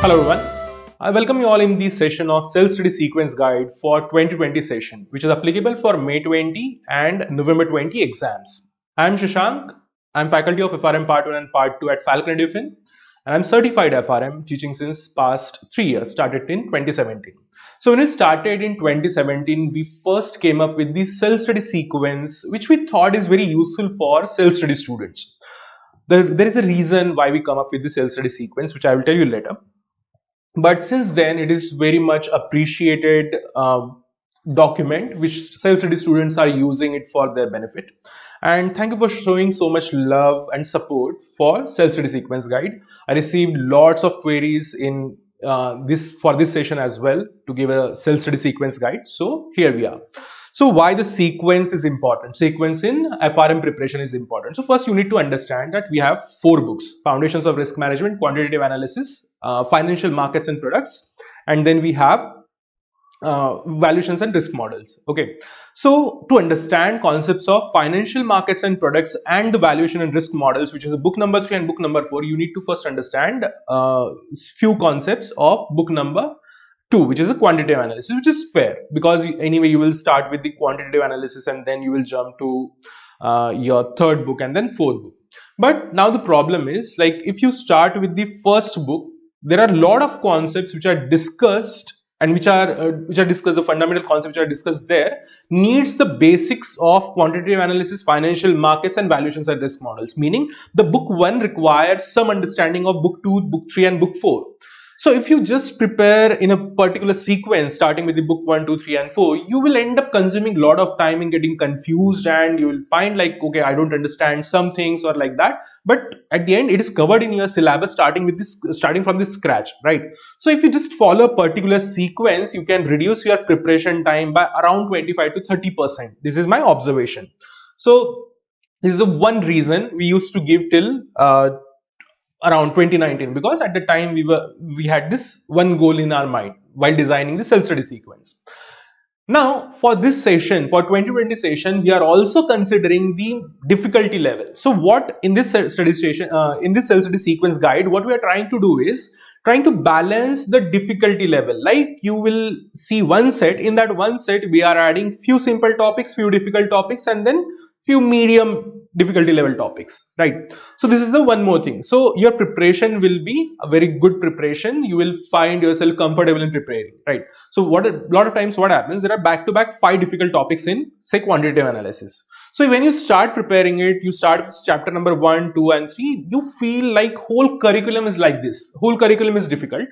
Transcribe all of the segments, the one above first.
Hello everyone. I welcome you all in the session of Self-Study Sequence Guide for 2020 session, which is applicable for May 20 and November 20 exams. I am Shashank. I am faculty of FRM Part I and Part II at Falcon Edufin, and I am certified FRM, teaching since past 3 years, started in 2017. So when we started in 2017, we first came up with the self-study sequence, which we thought is very useful for self-study students. There is a reason why we come up with the self-study sequence, which I will tell you later. But since then, it is very much appreciated document which self-study students are using it for their benefit. And thank you for showing so much love and support for self-study sequence guide. I received lots of queries in this session as well to give a self-study sequence guide. So here we are. So why the sequence is important? Sequence in FRM preparation is important. So first you need to understand that we have 4 books: Foundations of Risk Management, Quantitative Analysis, Financial Markets and Products, and then we have Valuations and Risk Models. Okay, so to understand concepts of financial markets and products and the valuation and risk models, which is book number 3 and book number 4, you need to first understand few concepts of book number 2, which is a quantitative analysis, which is fair because anyway you will start with the quantitative analysis and then you will jump to your third book and then fourth book. But now the problem is, like, if you start with the first book, there are a lot of concepts which are discussed and which are discussed, the fundamental concepts which are discussed there needs the basics of quantitative analysis, financial markets and valuations and risk models, meaning the book 1 requires some understanding of book 2, book 3 and book 4. So if you just prepare in a particular sequence starting with the book 1, 2, 3 and 4, you will end up consuming a lot of time in getting confused and you will find like, okay, I don't understand some things or like that. But at the end, it is covered in your syllabus starting from the scratch, right? So if you just follow a particular sequence, you can reduce your preparation time by around 25 to 30%. This is my observation. So this is the one reason we used to give till around 2019, because at the time we had this one goal in our mind while designing the self-study sequence. Now for this session, for 2020 session, we are also considering the difficulty level. So what in this study session, in this self-study sequence guide, what we are trying to do is trying to balance the difficulty level. Like you will see one set, in that one set we are adding few simple topics, few difficult topics and then few medium difficulty level topics, right? So this is the one more thing. So your preparation will be a very good preparation. You will find yourself comfortable in preparing, right? So a lot of times what happens, there are back-to-back 5 difficult topics in, say, quantitative analysis. So when you start preparing it, you start with chapter number 1, 2 and 3, you feel like whole curriculum is like this, whole curriculum is difficult.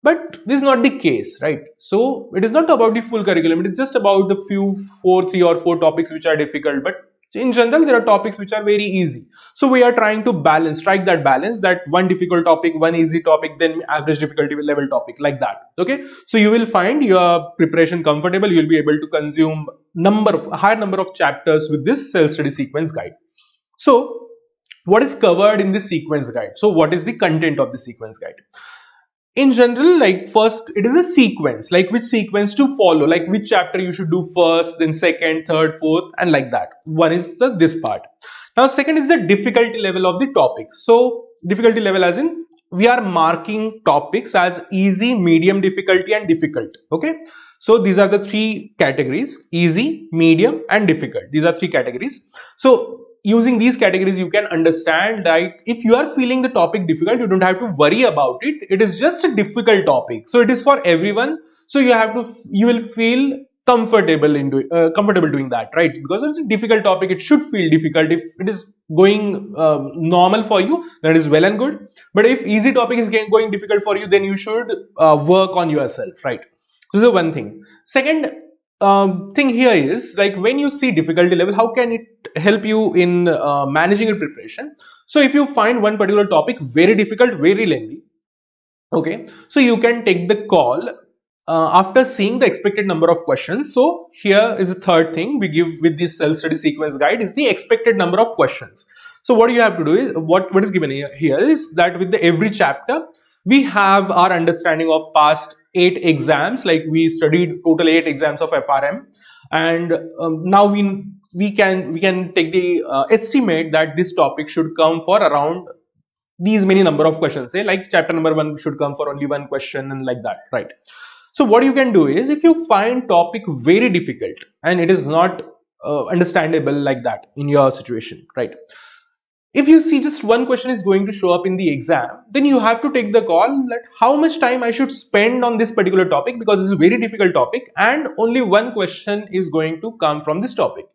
But this is not the case, right? So it is not about the full curriculum, it is just about the few 3 or 4 topics which are difficult. But in general, there are topics which are very easy. So we are trying to strike that balance, that one difficult topic, one easy topic, then average difficulty level topic, like that. Okay, so you will find your preparation comfortable. You will be able to consume higher number of chapters with this self-study sequence guide. So what is covered in this sequence guide? So what is the content of the sequence guide? In general, like, first it is a sequence, like which sequence to follow, like which chapter you should do first, then second, third, fourth, and like that. One is this part. Now second is the difficulty level of the topics. So difficulty level as in we are marking topics as easy, medium difficulty and difficult. Okay, so these are the 3 categories: easy, medium and difficult. These are 3 categories. So using these categories, you can understand that if you are feeling the topic difficult, you don't have to worry about it. It is just a difficult topic, so it is for everyone. So you will feel comfortable doing that, right? Because it's a difficult topic, it should feel difficult. If it is going normal for you, that is well and good. But if easy topic is going difficult for you, then you should work on yourself, right? So this is one thing. Second thing here is, like, when you see difficulty level, how can it help you in managing your preparation? So if you find one particular topic very difficult, very lengthy, okay, so you can take the call after seeing the expected number of questions. So here is the third thing we give with this self-study sequence guide, is the expected number of questions. So what you have to do is, what is given here is that with every chapter we have our understanding of past 8 exams. Like we studied total 8 exams of FRM, and now we can take the estimate that this topic should come for around these many number of questions, say like chapter number 1 should come for only one question and like that, right? So what you can do is, if you find topic very difficult and it is not understandable like that in your situation, right? If you see just one question is going to show up in the exam, then you have to take the call that how much time I should spend on this particular topic, because it's a very difficult topic and only one question is going to come from this topic.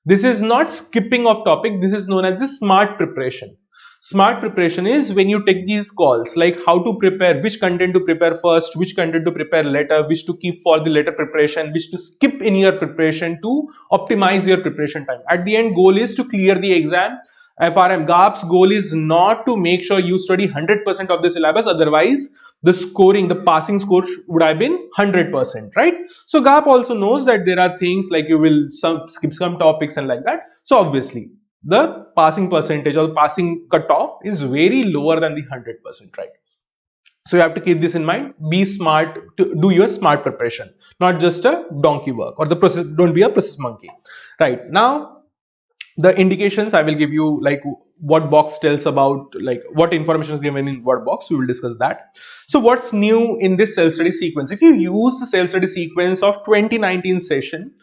This is not skipping of topic. This is known as the smart preparation. Smart preparation is when you take these calls, like how to prepare, which content to prepare first, which content to prepare later, which to keep for the later preparation, which to skip in your preparation to optimize your preparation time. At the end, goal is to clear the exam. FRM GAP's goal is not to make sure you study 100% of the syllabus, otherwise the scoring, the passing score would have been 100%, right? So GAP also knows that there are things like you will skip some topics and like that. So obviously the passing percentage or the passing cutoff is very lower than the 100%, right? So you have to keep this in mind. Be smart, to do your smart preparation, not just a donkey work or the process. Don't be a process monkey, right? Now the indications I will give you, like what box tells about, like what information is given in what box, we will discuss that. So what's new in this self-study sequence? If you use the self-study sequence of 2019 session,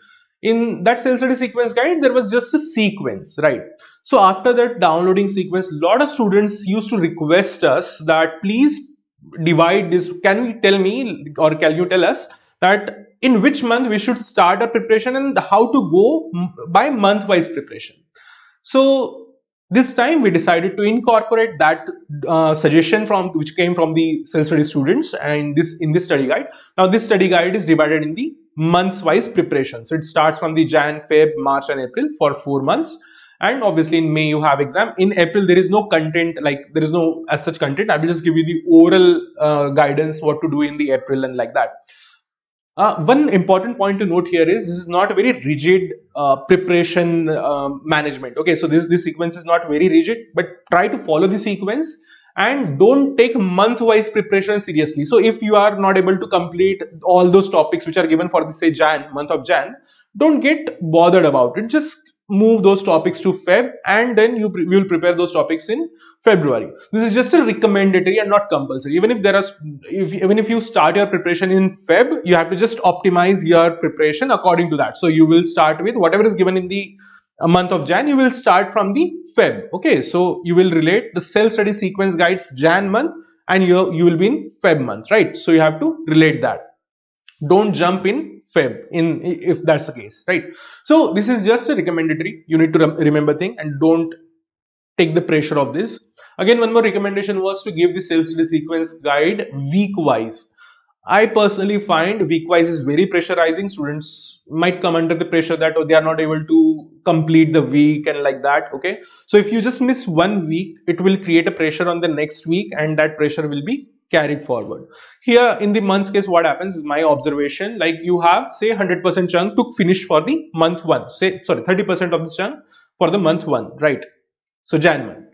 in that self-study sequence guide, there was just a sequence, right? So after that downloading sequence, a lot of students used to request us that please divide this. Can you tell me, or can you tell us that in which month we should start our preparation and how to go by month wise preparation? So this time we decided to incorporate that suggestion from which came from the self-study students, and this in this study guide. Now this study guide is divided in the months wise preparation. So it starts from the Jan, Feb, March and April for 4 months. And obviously in May you have exam. In April there is no content, like there is no as such content. I will just give you the oral guidance what to do in the April and like that. One important point to note here is this is not a very rigid preparation management. Okay, so this sequence is not very rigid, but try to follow the sequence and don't take month-wise preparation seriously. So if you are not able to complete all those topics which are given for the say month of Jan, don't get bothered about it. Just move those topics to Feb, and then you will prepare those topics in February. This is just a recommendatory and not compulsory. Even if there are, even if you start your preparation in Feb, you have to just optimize your preparation according to that. So you will start with whatever is given in the month of Jan. You will start from the Feb. Okay, so you will relate the self-study sequence guides Jan month, and you will be in Feb month, right? So you have to relate that. Don't jump in Feb in if that's the case, right? So this is just a recommendatory. You need to remember thing and don't take the pressure of this. Again, one more recommendation was to give the self-study sequence guide week-wise. I personally find week-wise is very pressurizing. Students might come under the pressure that they are not able to complete the week and like that. Okay, so if you just miss 1 week, it will create a pressure on the next week, and that pressure will be carried forward. Here in the month's case, what happens is my observation, like you have say 100% chunk to finish for the month 1, say sorry 30% of the chunk for the month 1, right? So Jan month.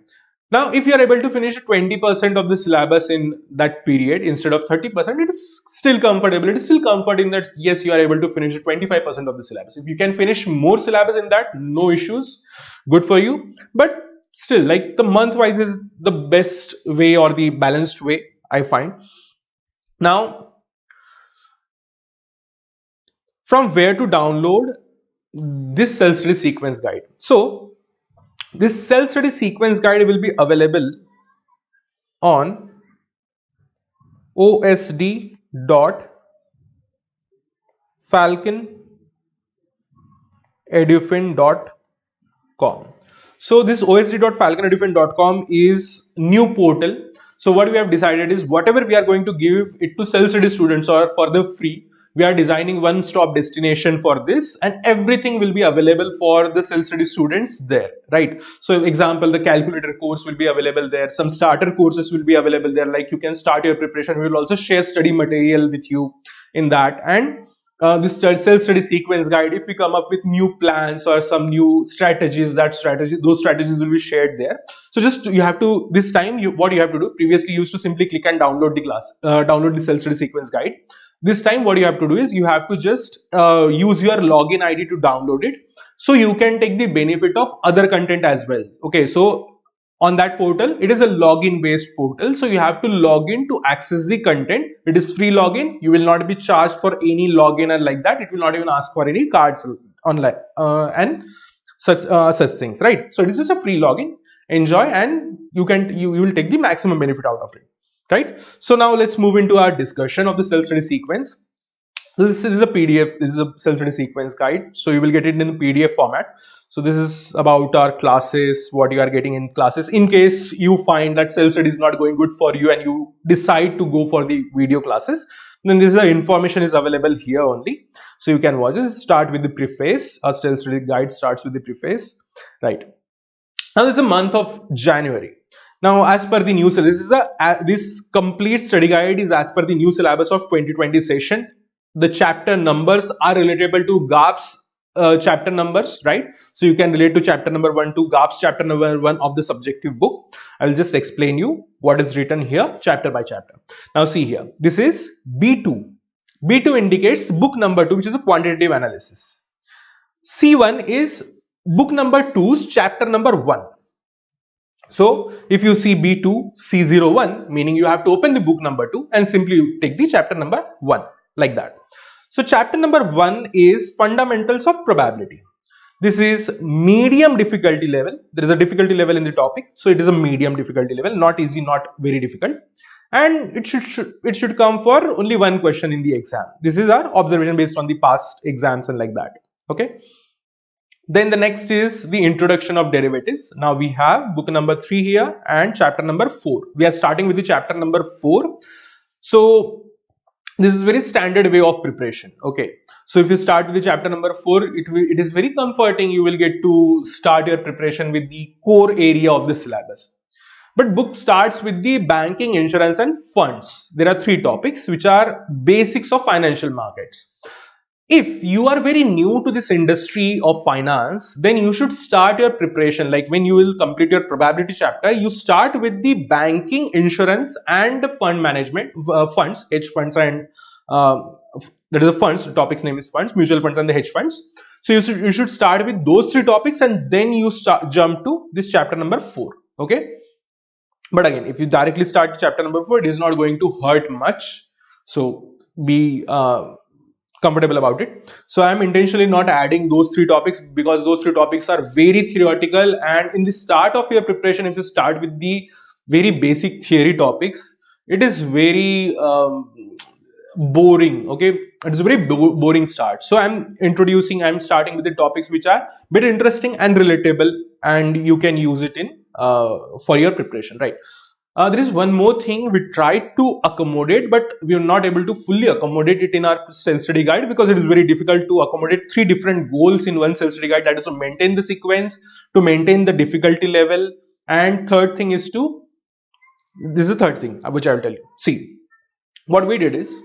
Now if you are able to finish 20% of the syllabus in that period instead of 30%, it is still comfortable. It is still comforting that yes, you are able to finish 25% of the syllabus. If you can finish more syllabus in that, no issues, good for you. But still, like the month wise is the best way or the balanced way, I find. Now, from where to download this self-study sequence guide? So this self-study sequence guide will be available on osd.falconedufin.com. So this osd.falconedufin.com is new portal. So what we have decided is whatever we are going to give it to self-study students or for the free, we are designing one-stop destination for this, and everything will be available for the self-study students there, right? So example, the calculator course will be available there, some starter courses will be available there, like you can start your preparation. We will also share study material with you in that, and this self-study sequence guide, if we come up with new plans or some new strategies, those strategies will be shared there. So just you have to, this time what you have to do, previously you used to simply click and download the self-study sequence guide. This time what you have to do is you have to just use your login ID to download it, so you can take the benefit of other content as well. Okay, so on that portal. It is a login based portal, so you have to log in to access the content. It is free login. You will not be charged for any login and like that. It will not even ask for any cards online and such things, right? So this is a free login. Enjoy, and you will take the maximum benefit out of it, right? So now let's move into our discussion of the self-study sequence. This is a PDF. This is a self-study sequence guide. So you will get it in PDF format. So this is about our classes, what you are getting in classes. In case you find that self-study is not going good for you and you decide to go for the video classes, then this information is available here only. So you can watch this. Start with the preface. Our self-study guide starts with the preface, right? Now this is the month of January. Now, as per the new syllabus, this complete study guide is as per the new syllabus of 2020 session. The chapter numbers are relatable to GAP's chapter numbers, right? So you can relate to chapter number 1 to GAP's chapter number 1 of the subjective book. I will just explain you what is written here chapter by chapter. Now see here, this is B2. B2 indicates book number 2, which is a quantitative analysis. C1 is book number 2's chapter number 1. So if you see B2, C01, meaning you have to open the book number 2 and simply take the chapter number 1 like that. So chapter number 1 is fundamentals of probability. This is medium difficulty level. There is a difficulty level in the topic. So it is a medium difficulty level, not easy, not very difficult. And it should come for only one question in the exam. This is our observation based on the past exams and like that. Okay. Then the next is the introduction of derivatives. Now we have book number 3 here and chapter number 4. We are starting with the chapter number 4. So this is very standard way of preparation. Okay. So if you start with the chapter number 4, it is very comforting. You will get to start your preparation with the core area of the syllabus. But book starts with the banking, insurance and funds. There are 3 topics which are basics of financial markets. If you are very new to this industry of finance, then you should start your preparation. Like when you will complete your probability chapter, you start with the banking, insurance and fund management, funds, hedge funds and that is the funds, the topic's name is funds, mutual funds and the hedge funds. So you should start with those 3 topics and then you jump to this chapter number 4. Okay. But again, if you directly start chapter number 4, it is not going to hurt much. So be comfortable about it. So I am intentionally not adding those 3 topics because those 3 topics are very theoretical, and in the start of your preparation, if you start with the very basic theory topics, it is very boring. Okay, it's a very boring start. So I'm starting with the topics which are bit interesting and relatable, and you can use it in for your preparation, right? There is one more thing we tried to accommodate, but we are not able to fully accommodate it in our self-study guide because it is very difficult to accommodate 3 different goals in one self-study guide. That is to maintain the sequence, to maintain the difficulty level, and third thing is to, this is the third thing which I will tell you. See, what we did is,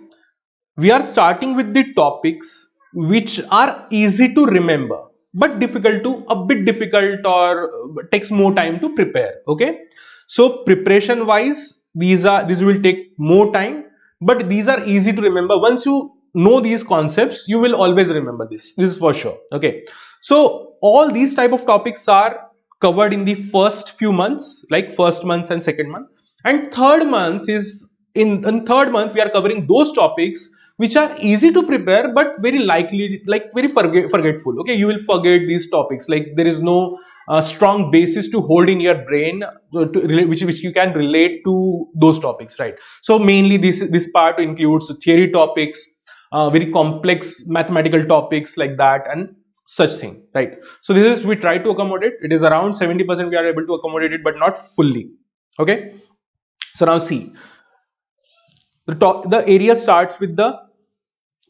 we are starting with the topics which are easy to remember, but a bit difficult or takes more time to prepare. Okay. So preparation wise, these will take more time, but these are easy to remember. Once you know these concepts, you will always remember this. This is for sure. Okay. So all these type of topics are covered in the first few months, like first month and second month. And third month is in third month, we are covering those topics which are easy to prepare, but very likely, like very forgetful. Okay. You will forget these topics. Like there is no strong basis to hold in your brain which you can relate to those topics, right? So mainly this part includes theory topics, very complex mathematical topics like that and such thing, right? So this is, we try to accommodate. It is around 70% we are able to accommodate it, but not fully. Okay. So now see, the area starts with the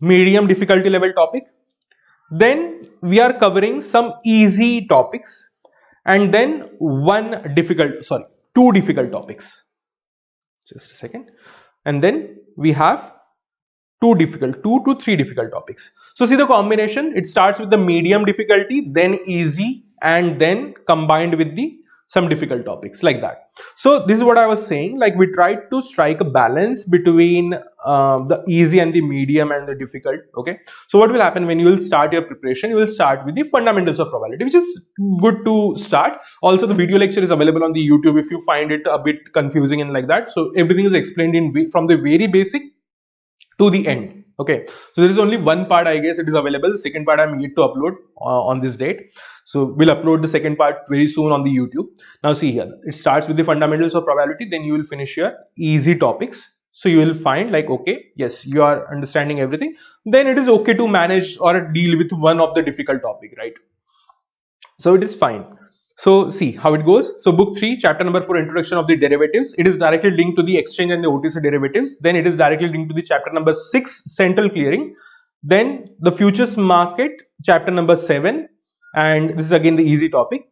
medium difficulty level topic. Then we are covering some easy topics, and then two difficult topics. Just a second. And then we have two to three difficult topics. So see the combination, it starts with the medium difficulty, then easy, and then combined with the some difficult topics like that. So this is what I was saying, like we tried to strike a balance between the easy and the medium and the difficult. Okay, so what will happen when you will start your preparation, you will start with the fundamentals of probability, which is good to start. Also the video lecture is available on the YouTube if you find it a bit confusing and like that. So everything is explained in from the very basic to the end. Okay, so there is only one part, I guess it is available. The second part I'm yet to upload on this date, so we'll upload the second part very soon on the YouTube. Now see here, it starts with the fundamentals of probability, then you will finish your easy topics. So you will find like, okay, yes, you are understanding everything, then it is okay to manage or deal with one of the difficult topic, right? So it is fine. So see how it goes. So book 3, chapter number 4, introduction of the derivatives. It is directly linked to the exchange and the OTC derivatives. Then it is directly linked to the chapter number 6, central clearing. Then the futures market, chapter number 7. And this is again the easy topic.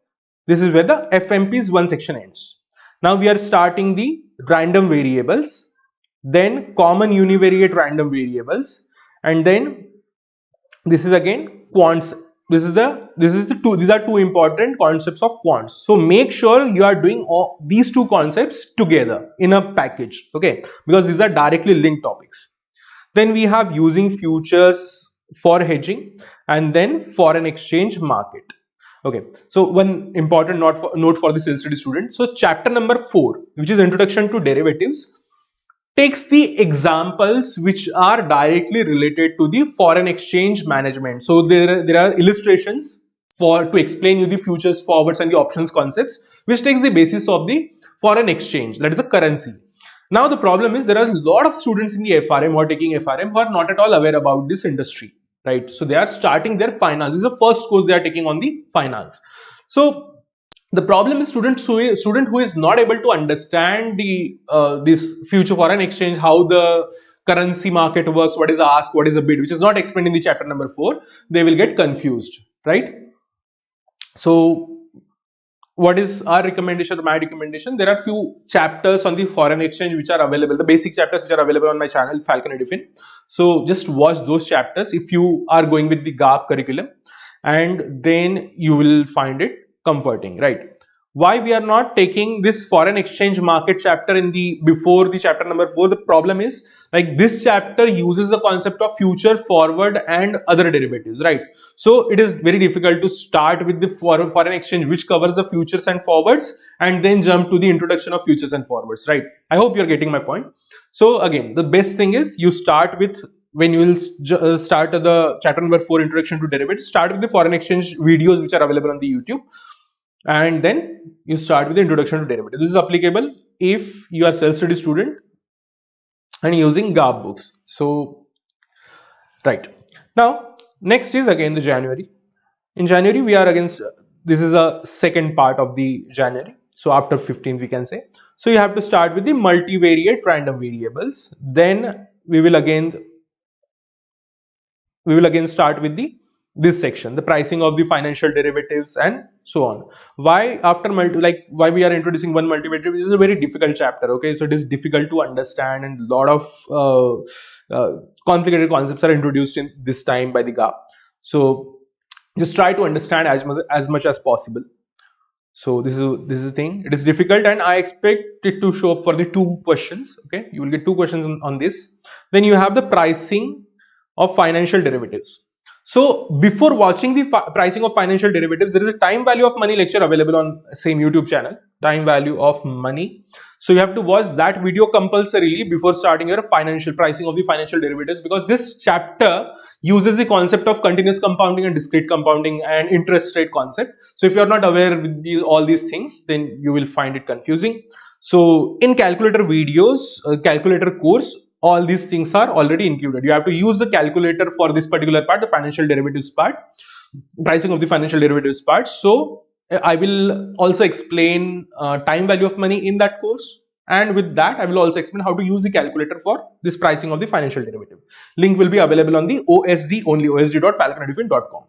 This is where the FMP's one section ends. Now we are starting the random variables, then common univariate random variables, and then this is again quants. These are two important concepts of quants. So make sure you are doing all these two concepts together in a package, okay, because these are directly linked topics. Then we have using futures for hedging, and then foreign exchange market. Okay, so one important note for the self study student. So chapter number 4, which is introduction to derivatives, takes the examples which are directly related to the foreign exchange management. So there are illustrations to explain you the futures, forwards and the options concepts, which takes the basis of the foreign exchange, that is a currency. Now the problem is there are a lot of students in the FRM who are taking FRM who are not at all aware about this industry, right? So they are starting their finance. This is the first course they are taking on the finance. So the problem is student who is not able to understand the this future foreign exchange, how the currency market works, what is a ask, what is a bid, which is not explained in the chapter number 4, they will get confused, right? So what is our recommendation or my recommendation? There are few chapters on the foreign exchange which are available, the basic chapters which are available on my channel Falcon Edufin. So just watch those chapters if you are going with the GAP curriculum, and then you will find it comforting, right? Why we are not taking this foreign exchange market chapter in the before the chapter number 4? The problem is like this chapter uses the concept of future, forward and other derivatives, right? So it is very difficult to start with the foreign exchange which covers the futures and forwards and then jump to the introduction of futures and forwards, right? I hope you're getting my point. So again, the best thing is you start with, when you will start the chapter number 4, introduction to derivatives, start with the foreign exchange videos which are available on the YouTube, and then you start with the introduction to derivatives. This is applicable if you are self-study student and using GAP books. So right now, next is again the January. In January we are against, this is a second part of the January, so after 15th we can say. So you have to start with the multivariate random variables. Then we will again start with this section, the pricing of the financial derivatives and so on. Why after why we are introducing one multivariate? This is a very difficult chapter, okay? So it is difficult to understand and a lot of complicated concepts are introduced in this time by the GAP. So just try to understand as much as possible. So this is the thing. It is difficult and I expect it to show up for the 2 questions. Okay, you will get 2 questions on this. Then you have the pricing of financial derivatives. So before watching the pricing of financial derivatives, there is a time value of money lecture available on same YouTube channel, time value of money. So you have to watch that video compulsorily before starting your financial pricing of the financial derivatives, because this chapter uses the concept of continuous compounding and discrete compounding and interest rate concept. So if you are not aware with all these things, then you will find it confusing. So in calculator videos, calculator course, all these things are already included. You have to use the calculator for this particular part, the financial derivatives part, pricing of the financial derivatives part. So I will also explain time value of money in that course, and with that I will also explain how to use the calculator for this pricing of the financial derivative. Link will be available on the OSD only, osd.falconedufin.com.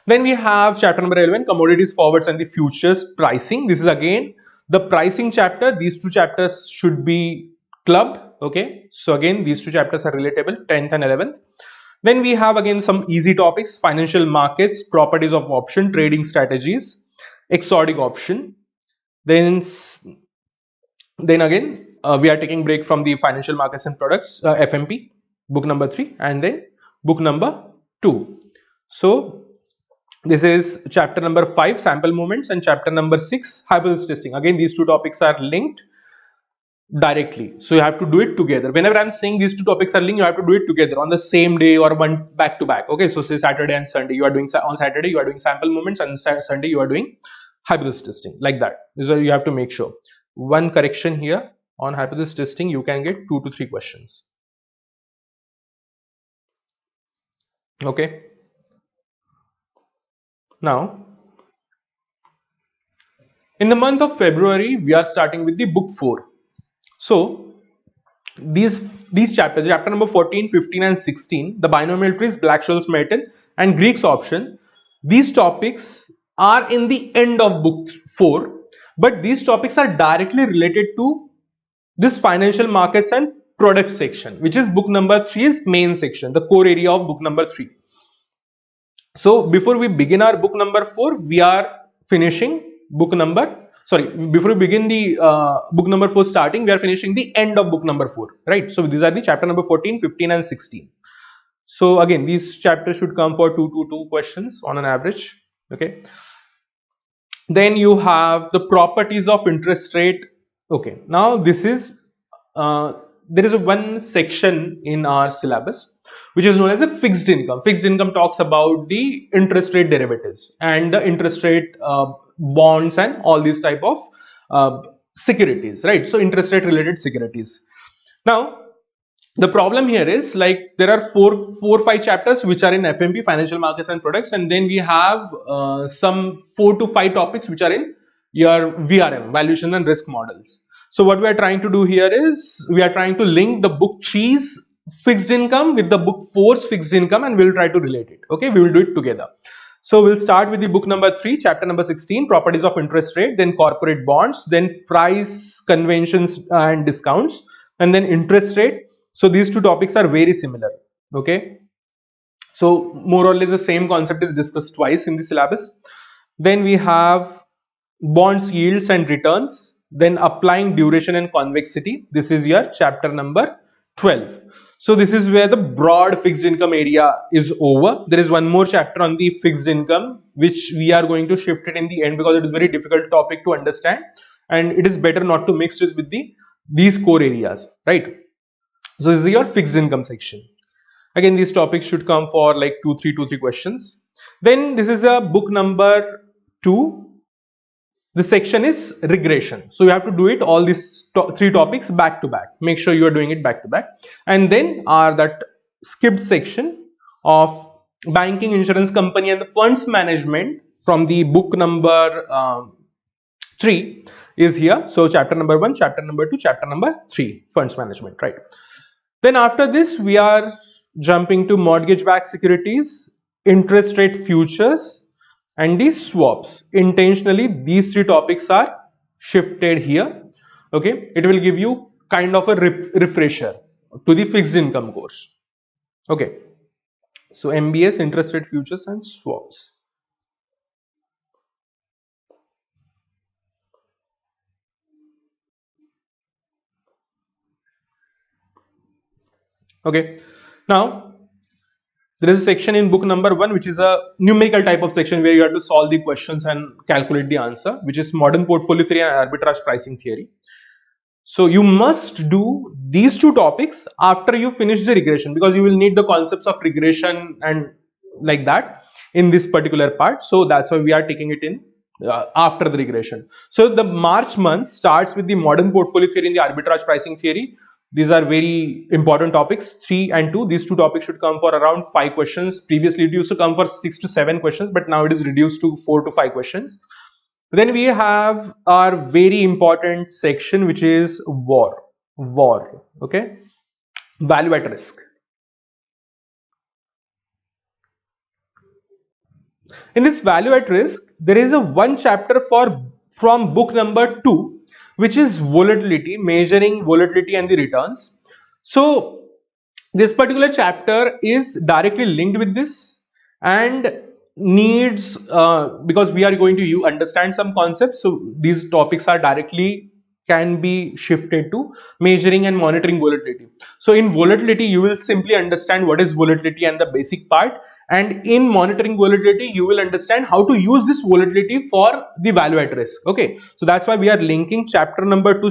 Then we have chapter number 11, commodities, forwards and the futures pricing. This is again the pricing chapter. These 2 chapters should be clubbed. Okay, so again these 2 chapters are relatable, 10th and 11th. Then we have again some easy topics: financial markets, properties of option, trading strategies, exotic option, Then again we are taking break from the financial markets and products, FMP, book number 3, and then book number 2. So this is chapter number 5, sample movements, and chapter number 6, hypothesis testing. Again, these two topics are linked directly, so you have to do it together. Whenever I'm saying these two topics are linked, you have to do it together on the same day or one back to back. Okay, so say Saturday and Sunday you are doing, on Saturday you are doing sample movements, and Sunday you are doing hypothesis testing, like that. So you have to make sure. One correction here: on hypothesis testing you can get 2 to 3 questions. Okay, now in the month of February we are starting with the book 4. So these chapters, chapter number 14, 15 and 16, the binomial trees, Black-Scholes method and Greek's option, these topics are in the end of book 4, but these topics are directly related to this financial markets and product section, which is book number 3's main section, the core area of book number 3. So before we begin our book number 4, we are finishing book number, before we begin the book number 4 starting, we are finishing the end of book number 4, right? So these are the chapter number 14, 15 and 16. So again, these chapters should come for 2 questions on an average. Okay. Then you have the properties of interest rate. Okay, now this is there is one section in our syllabus which is known as a fixed income. Fixed income talks about the interest rate derivatives and the interest rate bonds and all these type of securities, right? So interest rate related securities. Now the problem here is, like, there are four or five chapters which are in FMP, financial markets and products, and then we have some 4 to 5 topics which are in your VRM, valuation and risk models. So what we are trying to do here is we are trying to link the book 3's fixed income with the book 4's fixed income, and we'll try to relate it. Okay, we will do it together. So we'll start with the book number 3, chapter number 16, properties of interest rate, then corporate bonds, then price conventions and discounts, and then interest rate. So these two topics are very similar. Okay, so more or less the same concept is discussed twice in the syllabus. Then we have bonds, yields and returns, then applying duration and convexity. This is your chapter number 12. So this is where the broad fixed income area is over. There is one more chapter on the fixed income which we are going to shift it in the end because it is very difficult topic to understand, and it is better not to mix it with these core areas, right? So this is your fixed income section. Again, these topics should come for like 2 3 questions. Then this is a book number 2. The section is regression. So you have to do it all these 3 topics back to back. Make sure you are doing it back to back. And then that skipped section of banking, insurance company and the funds management from the book number 3 is here. So chapter number 1, chapter number 2, chapter number 3, funds management, right? Then after this, we are jumping to mortgage-backed securities, interest rate futures, and the swaps. Intentionally, these 3 topics are shifted here. Okay, it will give you kind of a refresher to the fixed income course. Okay, so MBS, interest rate futures, and swaps. Okay, now there is a section in book number 1 which is a numerical type of section where you have to solve the questions and calculate the answer, which is modern portfolio theory and arbitrage pricing theory. So you must do these 2 topics after you finish the regression, because you will need the concepts of regression and like that in this particular part. So that's why we are taking it in after the regression. So the March month starts with the modern portfolio theory and the arbitrage pricing theory. These are very important topics, 3 and 2. These 2 topics should come for around 5 questions. Previously it used to come for 6 to 7 questions, but now it is reduced to 4 to 5 questions. Then we have our very important section which is war. Okay, value at risk. In this value at risk, there is a one chapter from book number 2, which is volatility, measuring volatility and the returns. So this particular chapter is directly linked with this, and needs because we are going to understand some concepts, so these topics are directly can be shifted to measuring and monitoring volatility. So in volatility you will simply understand what is volatility and the basic part, and in monitoring volatility you will understand how to use this volatility for the value at risk. Okay, so that's why we are linking chapter number 2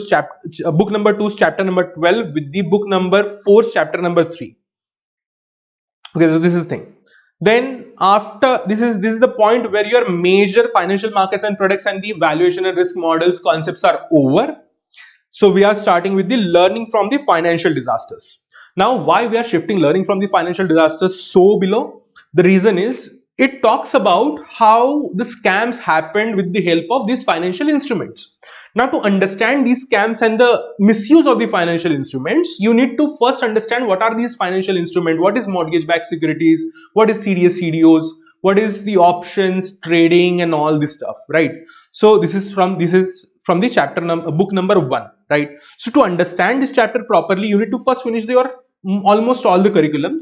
book number 2's chapter number 12 with the book number 4's chapter number 3. Okay, so this is the thing. Then after this is the point where your major financial markets and products and the valuation and risk models concepts are over. So we are starting with the learning from the financial disasters. Now, why we are shifting learning from the financial disasters so below? The reason is it talks about how the scams happened with the help of these financial instruments. Now, to understand these scams and the misuse of the financial instruments, you need to first understand what are these financial instruments, what is mortgage-backed securities, what is CDS, CDOs, what is the options, trading, and all this stuff, right? So this is from the chapter book number 1, right? So to understand this chapter properly, you need to first finish your almost all the curriculum,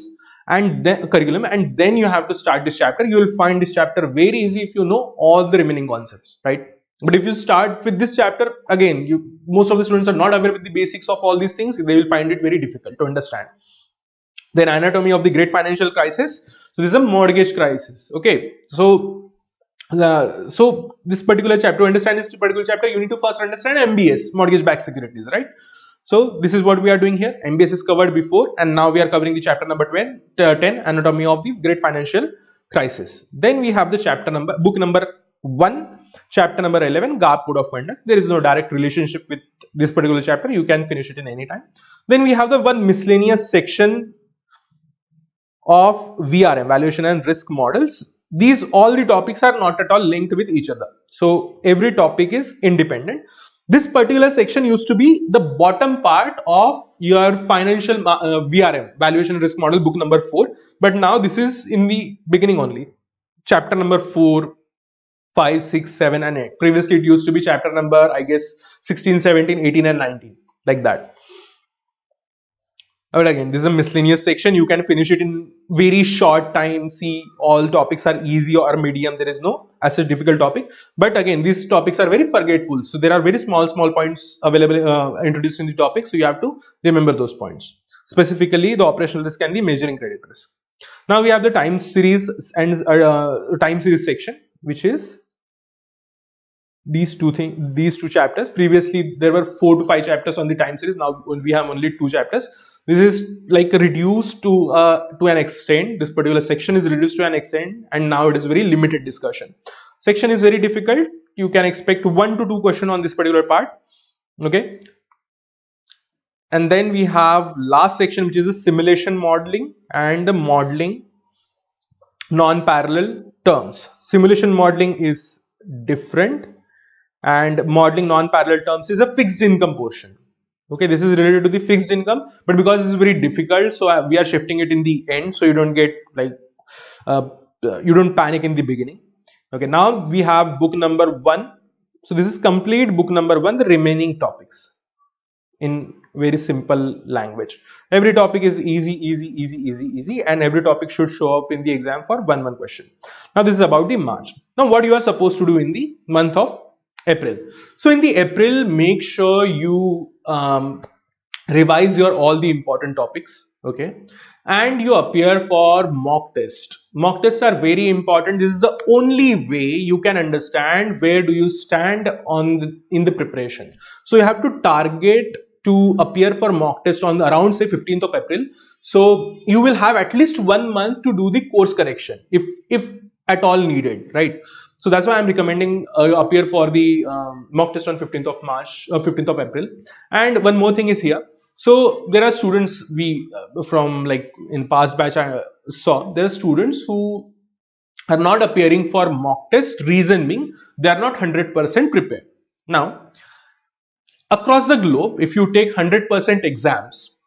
and then you have to start this chapter. You will find this chapter very easy if you know all the remaining concepts, right? But if you start with this chapter again, most of the students are not aware with the basics of all these things. They will find it very difficult to understand. Then anatomy of the great financial crisis. So this is a mortgage crisis. Okay, so this particular chapter, to understand this particular chapter, you need to first understand MBS, mortgage-backed securities, right? So this is what we are doing here. MBS is covered before, and now we are covering the chapter number 10, anatomy of the great financial crisis. Then we have the book number 1, chapter number 11, GAAP code of conduct. There is no direct relationship with this particular chapter. You can finish it in any time. Then we have the one miscellaneous section of VRM, valuation and risk models. These all the topics are not at all linked with each other. So every topic is independent. This particular section used to be the bottom part of your financial VRM, valuation and risk model, book number 4. But now this is in the beginning only. Chapter number 4, 5, 6, 7 and 8. Previously it used to be chapter number, I guess, 16, 17, 18 and 19, like that. But again, this is a miscellaneous section. You can finish it in very short time. See, all topics are easy or medium. There is no as a difficult topic. But again, these topics are very forgetful. So there are very small points available introduced in the topic. So you have to remember those points. Specifically, the operational risk and the measuring credit risk. Now we have the time series and time series section, which is these two chapters. Previously there were 4 to 5 chapters on the time series. Now we have only 2 chapters. This is like reduced to an extent. This particular section is reduced to an extent, and now it is very limited discussion. Section is very difficult. You can expect 1 to 2 questions on this particular part. Okay, and then we have last section, which is the simulation modeling and the modeling non-parallel terms. Simulation modeling is different, and modeling non-parallel terms is a fixed income portion. Okay, this is related to the fixed income, but because this is very difficult, so we are shifting it in the end, so you don't get like you don't panic in the beginning. Okay, now we have book number 1. So this is complete book number 1, the remaining topics in very simple language. Every topic is easy, and every topic should show up in the exam for 1 question. Now this is about the March. Now what you are supposed to do in the month of April. So in the April, make sure you revise your all the important topics, okay, and you appear for mock test. Mock tests are very important. This is the only way you can understand where do you stand in the preparation. So you have to target to appear for mock test on around say 15th of April. So you will have at least 1 month to do the course correction if at all needed, right? So that's why I'm recommending appear for the mock test on 15th of March or 15th of April. And one more thing is here. So there are students from like in past batch I saw, there are students who are not appearing for mock test. Reason being they are not 100% prepared. Now across the globe, if you take 100% exams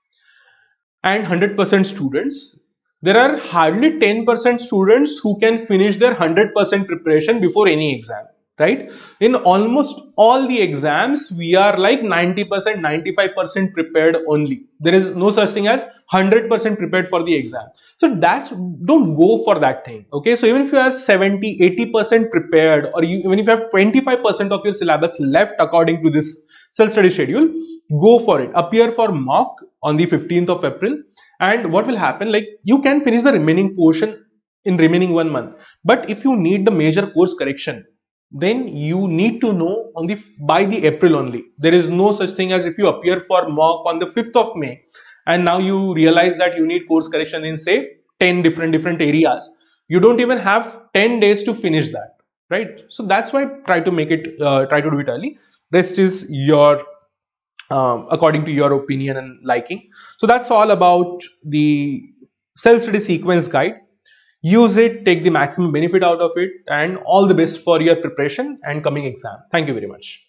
and 100% students, there are hardly 10% students who can finish their 100% preparation before any exam. right? In almost all the exams, we are like 90%, 95% prepared only. There is no such thing as 100% prepared for the exam. So don't go for that thing. Okay, so even if you are 70, 80% prepared, or even if you have 25% of your syllabus left according to this self-study schedule, go for it. Appear for mock on the 15th of April. And what will happen, like, you can finish the remaining portion in remaining 1 month. But if you need the major course correction, then you need to know on the by the April only. There is no such thing as if you appear for mock on the 5th of May and now you realize that you need course correction in say 10 different areas. You don't even have 10 days to finish that, right? So that's why try to do it early. Rest is your according to your opinion and liking. So that's all about the self-study sequence guide. Use it, take the maximum benefit out of it, and all the best for your preparation and coming exam. Thank you very much.